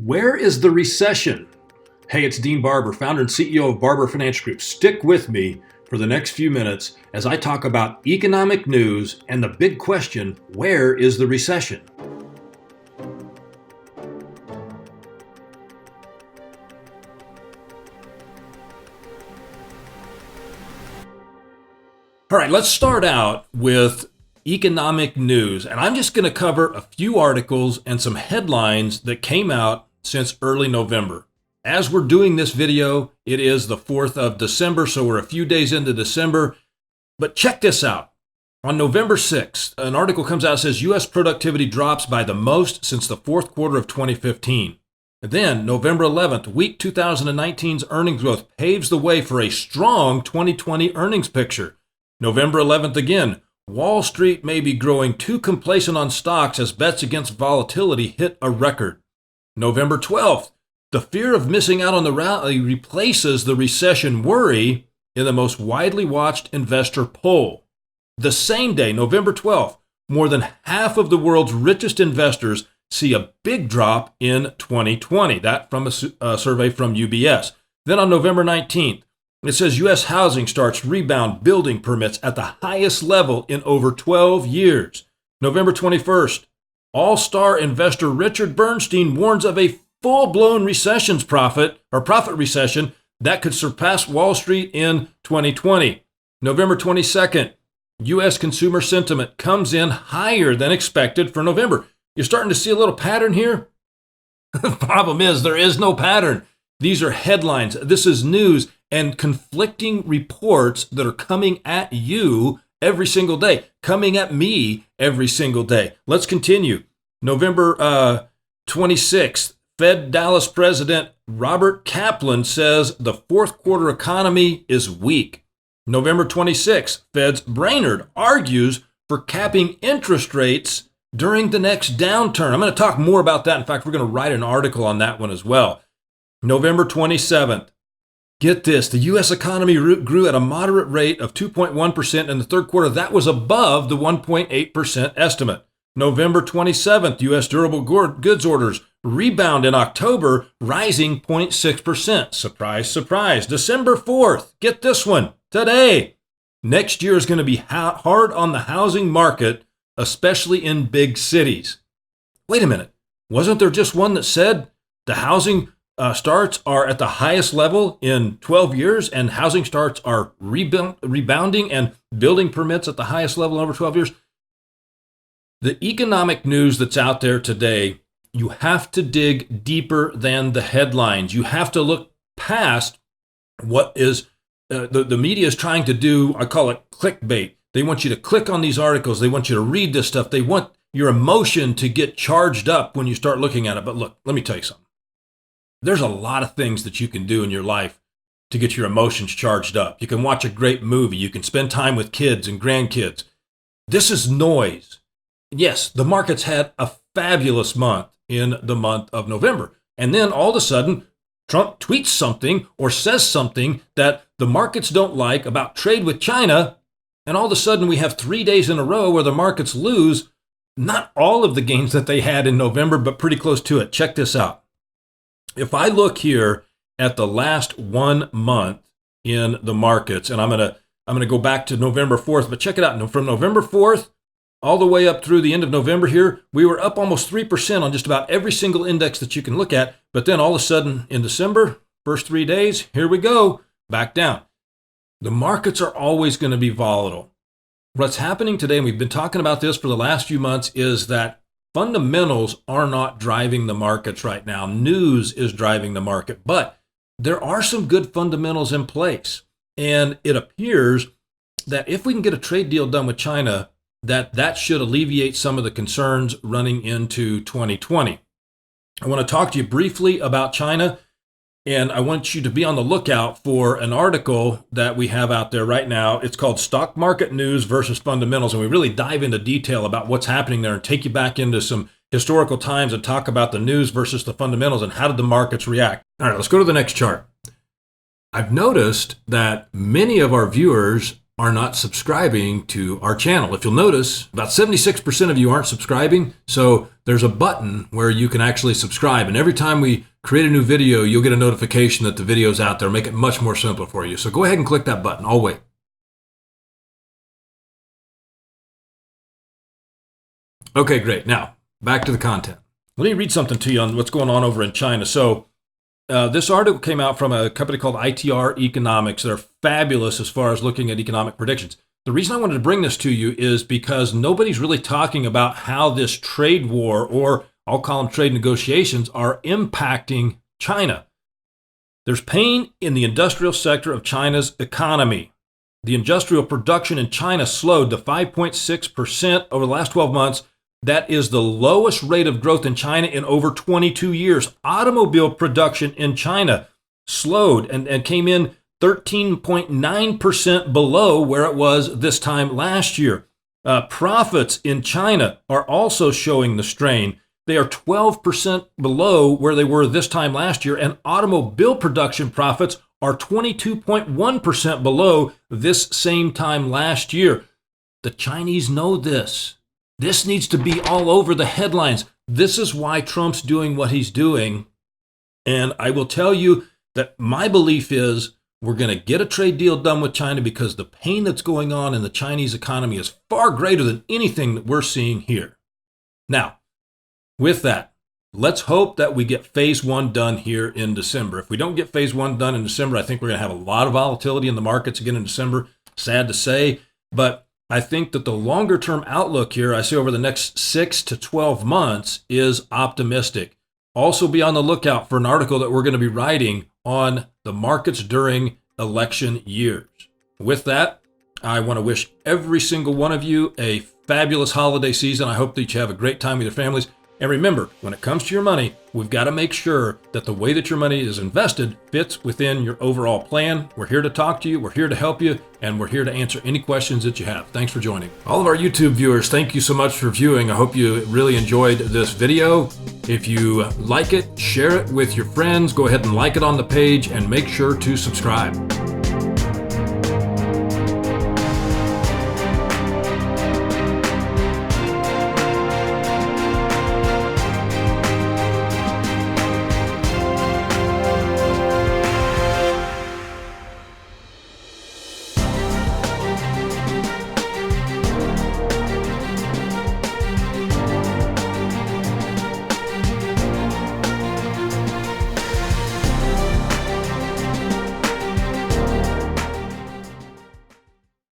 Where is the recession? Hey, it's Dean Barber, founder and CEO of Barber Financial Group. Stick with me for the next few minutes as I talk about economic news and the big question, where is the recession? All right, let's start out with economic news. And I'm just going to cover a few articles and some headlines that came out since early November. As we're doing this video, it is the 4th of December, so we're a few days into December. But check this out. On November 6th, an article comes out that says U.S. productivity drops by the most since the fourth quarter of 2015. And then, November 11th, weak 2019's earnings growth paves the way for a strong 2020 earnings picture. November 11th again, Wall Street may be growing too complacent on stocks as bets against volatility hit a record. November 12th, the fear of missing out on the rally replaces the recession worry in the most widely watched investor poll. The same day, November 12th, more than half of the world's richest investors see a big drop in 2020. That from a survey from UBS. Then on November 19th, it says U.S. housing starts rebound building permits at the highest level in over 12 years. November 21st, all-star investor Richard Bernstein warns of a full-blown profit recession that could surpass Wall Street in 2020. November 22nd, U.S. consumer sentiment comes in higher than expected for November. You're starting to see a little pattern here? The problem is there is no pattern. These are headlines. This is news and conflicting reports that are coming at you every single day, coming at me every single day. Let's continue. November 26th, Fed Dallas President Robert Kaplan says the fourth quarter economy is weak. November 26th, Fed's Brainard argues for capping interest rates during the next downturn. I'm going to talk more about that. In fact, we're going to write an article on that one as well. November 27th, get this, the U.S. economy grew at a moderate rate of 2.1% in the third quarter. That was above the 1.8% estimate. November 27th, U.S. durable goods orders rebound in October, rising 0.6%. Surprise, surprise. December 4th, get this one, today. Next year is going to be hard on the housing market, especially in big cities. Wait a minute, wasn't there just one that said the housing starts are at the highest level in 12 years and housing starts are rebounding and building permits at the highest level in over 12 years? The economic news that's out there today, you have to dig deeper than the headlines. You have to look past what is the media is trying to do. I call it clickbait. They want you to click on these articles. They want you to read this stuff. They want your emotion to get charged up when you start looking at it. But look, let me tell you something. There's a lot of things that you can do in your life to get your emotions charged up. You can watch a great movie. You can spend time with kids and grandkids. This is noise. Yes, the markets had a fabulous month in the month of November. And then all of a sudden, Trump tweets something or says something that the markets don't like about trade with China. And all of a sudden, we have 3 days in a row where the markets lose not all of the gains that they had in November, but pretty close to it. Check this out. If I look here at the last 1 month in the markets, and I'm gonna go back to November 4th, but check it out. From November 4th all the way up through the end of November here, we were up almost 3% on just about every single index that you can look at. But then all of a sudden in December, first 3 days, here we go, back down. The markets are always going to be volatile. What's happening today, and we've been talking about this for the last few months, is that fundamentals are not driving the markets right now. News is driving the market, but there are some good fundamentals in place. And it appears that if we can get a trade deal done with China, that should alleviate some of the concerns running into 2020. I want to talk to you briefly about China, and I want you to be on the lookout for an article that we have out there right now. It's called Stock Market News versus Fundamentals, and we really dive into detail about what's happening there and take you back into some historical times and talk about the news versus the fundamentals and how did the markets react. All right, let's go to the next chart. I've noticed that many of our viewers are not subscribing to our channel. If you'll notice, about 76% of you aren't subscribing, so there's a button where you can actually subscribe, and every time we create a new video, you'll get a notification that the video's out there. Make it much more simple for you. So go ahead and click that button. I'll wait. Okay, great. Now, back to the content. Let me read something to you on what's going on over in China. So this article came out from a company called ITR Economics. They're fabulous as far as looking at economic predictions. The reason I wanted to bring this to you is because nobody's really talking about how this trade war, or I'll call them trade negotiations, are impacting China. There's pain in the industrial sector of China's economy. The industrial production in China slowed to 5.6% over the last 12 months. That is the lowest rate of growth in China in over 22 years. Automobile production in China slowed and came in 13.9% below where it was this time last year. Profits in China are also showing the strain. They are 12% below where they were this time last year, and automobile production profits are 22.1% below this same time last year. The Chinese know this. This needs to be all over the headlines. This is why Trump's doing what he's doing. And I will tell you that my belief is we're going to get a trade deal done with China because the pain that's going on in the Chinese economy is far greater than anything that we're seeing here. Now, with that, let's hope that we get phase one done here in December. If we don't get phase one done in December, I think we're going to have a lot of volatility in the markets again in December. Sad to say, but I think that the longer term outlook here, I see over the next 6 to 12 months, is optimistic. Also be on the lookout for an article that we're going to be writing on the markets during election years. With that, I want to wish every single one of you a fabulous holiday season. I hope that you have a great time with your families. And remember, when it comes to your money, we've got to make sure that the way that your money is invested fits within your overall plan. We're here to talk to you, we're here to help you, and we're here to answer any questions that you have. Thanks for joining. All of our YouTube viewers, thank you so much for viewing. I hope you really enjoyed this video. If you like it, share it with your friends. Go ahead and like it on the page and make sure to subscribe.